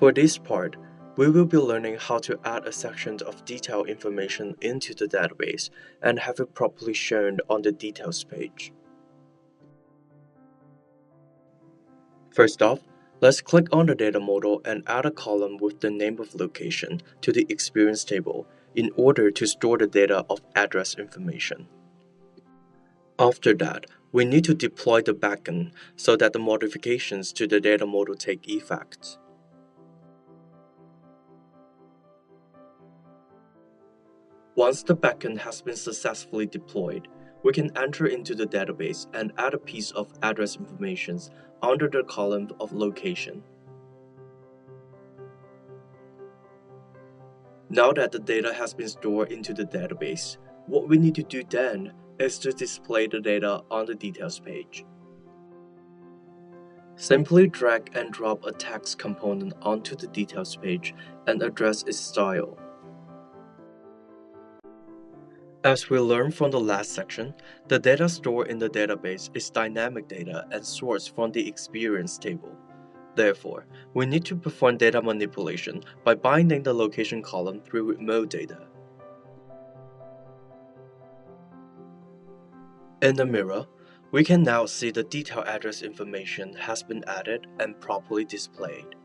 For this part, we will be learning how to add a section of detailed information into the database and have it properly shown on the details page. First off, let's click on the data model and add a column with the name of location to the experience table in order to store the data of address information. After that, we need to deploy the backend so that the modifications to the data model take effect. Once the backend has been successfully deployed, we can enter into the database and add a piece of address information under the column of location. Now that the data has been stored into the database, what we need to do then is to display the data on the details page. Simply drag and drop a text component onto the details page and address its style. As we learned from the last section, the data stored in the database is dynamic data and sourced from the experience table. Therefore, we need to perform data manipulation by binding the location column through remote data. In the mirror, we can now see the detailed address information has been added and properly displayed.